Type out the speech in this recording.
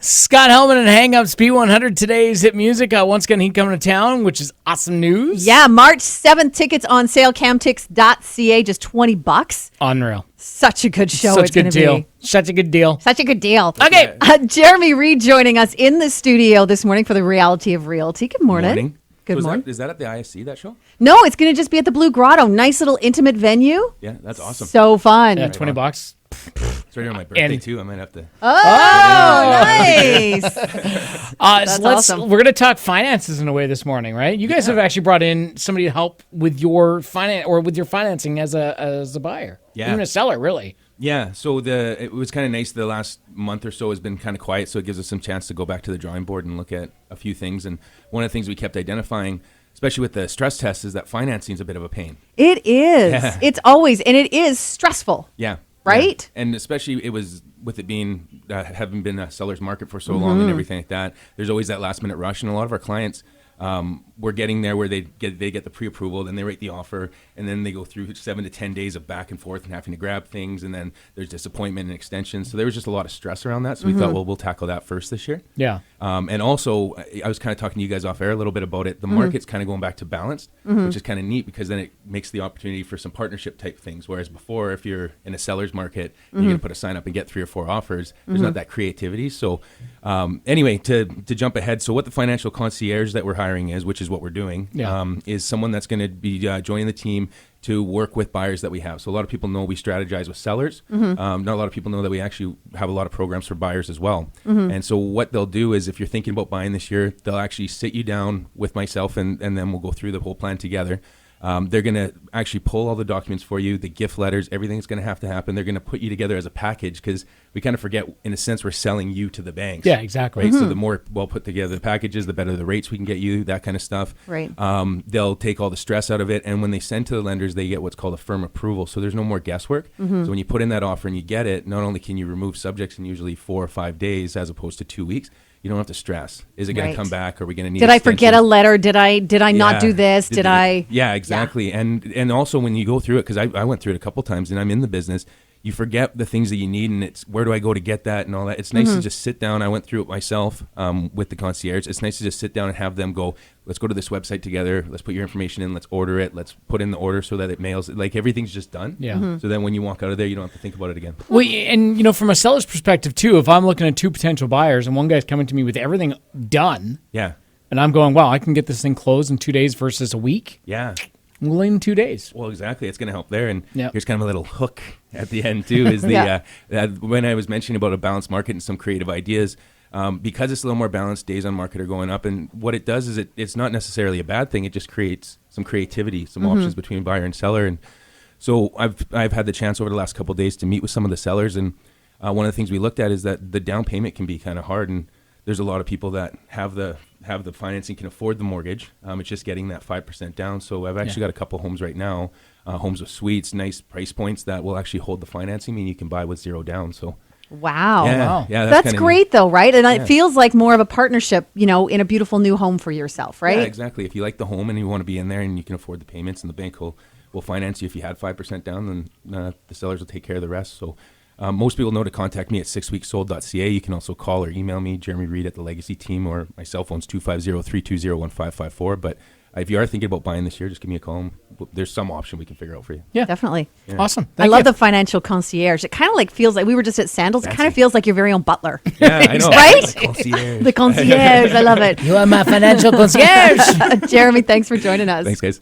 Scott Hellman and Hang-Ups P100, today's hit music. Once again, he coming to town, which is awesome news. Yeah, March 7th, tickets on sale, camtix.ca, just $20. Unreal. Such a good show. Such a good deal. Such a good deal. Such a good deal. Okay. Jeremy Reid joining us in the studio this morning for the Reality of Realty. Good morning. Good morning. Is that at the ISC, that show? No, it's going to just be at the Blue Grotto. Nice little intimate venue. Yeah, that's awesome. So fun. Yeah, $20. It's right on my birthday, too. I might have to. Oh, nice. That's awesome. We're going to talk finances in a way this morning, right? You guys have actually brought in somebody to help with your financing as a buyer. Yeah. Even a seller, really. Yeah, so it was kind of nice. The last month or so has been kind of quiet, so it gives us some chance to go back to the drawing board and look at a few things. And one of the things we kept identifying, especially with the stress test, is that financing is a bit of a pain. It is. Yeah. It's always, and it is stressful. Yeah. Right? Yeah. And especially it was with it being, having been a seller's market for so long and everything like that, there's always that last minute rush. And a lot of our clients, we're getting there where they get the pre-approval, then they write the offer, and then they go through 7 to 10 days of back and forth and having to grab things, and then there's disappointment and extensions. So there was just a lot of stress around that. So we thought, well, we'll tackle that first this year. Yeah. And also, I was kind of talking to you guys off air a little bit about it. The market's kind of going back to balanced, which is kind of neat because then it makes the opportunity for some partnership type things. Whereas before, if you're in a seller's market, and you're going to put a sign up and get 3 or 4 offers, there's not that creativity. So anyway, to jump ahead, so what the Financial Concierge that we're hiring is, which is what we're doing, is someone that's going to be joining the team to work with buyers that we have. So a lot of people know we strategize with sellers. Not a lot of people know that we actually have a lot of programs for buyers as well. And so what they'll do is if you're thinking about buying this year, they'll actually sit you down with myself and then we'll go through the whole plan together. They're going to actually pull all the documents for you, the gift letters, everything's going to have to happen. They're going to put you together as a package because we kind of forget, in a sense, we're selling you to the banks. Yeah, exactly. Right? So the more well put together the packages, the better the rates we can get you, that kind of stuff. Right. They'll take all the stress out of it. And when they send to the lenders, they get what's called a firm approval. So there's no more guesswork. So when you put in that offer and you get it, not only can you remove subjects in usually 4 or 5 days as opposed to 2 weeks, you don't have to stress. Is it going to come back? Are we going to need Did I forget a letter? Did I not do this? Did I? Yeah, exactly. Yeah. And also when you go through it, because I went through it a couple times and I'm in the business, you forget the things that you need and it's where do I go to get that and all that. It's nice to just sit down. I went through it myself with the concierge. It's nice to just sit down and have them go, let's go to this website together. Let's put your information in. Let's order it. Let's put in the order so that it mails. Like everything's just done. Yeah. So then when you walk out of there, you don't have to think about it again. Well, and from a seller's perspective too, if I'm looking at 2 potential buyers and one guy's coming to me with everything done. Yeah. And I'm going, wow, I can get this thing closed in 2 days versus a week. Yeah. We'll in 2 days. Well, exactly. It's going to help there. And here's kind of a little hook at the end, too, is the when I was mentioning about a balanced market and some creative ideas, because it's a little more balanced, days on market are going up. And what it does is it's not necessarily a bad thing. It just creates some creativity, some options between buyer and seller. And so I've had the chance over the last couple of days to meet with some of the sellers. And one of the things we looked at is that the down payment can be kind of hard. And there's a lot of people that have the financing, can afford the mortgage. It's just getting that 5% down. So I've actually got a couple homes right now, homes with suites, nice price points that will actually hold the financing, meaning you can buy with 0 down. So wow. Yeah, that's great though, right? And it feels like more of a partnership, in a beautiful new home for yourself, right? Yeah, exactly. If you like the home and you want to be in there and you can afford the payments and the bank will finance you if you had 5% down, then the sellers will take care of the rest. So most people know to contact me at 6weeksold.ca. You can also call or email me, Jeremy Reid at the Legacy Team, or my cell phone's 250-320-1554. But if you are thinking about buying this year, just give me a call. There's some option we can figure out for you. Yeah, definitely. Yeah. Awesome. I love the Financial Concierge. It kind of feels like we were just at Sandals. Fancy. It kind of feels like your very own butler. Yeah, I know. Right? The concierge. The concierge. I love it. You are my financial concierge. Jeremy, thanks for joining us. Thanks, guys.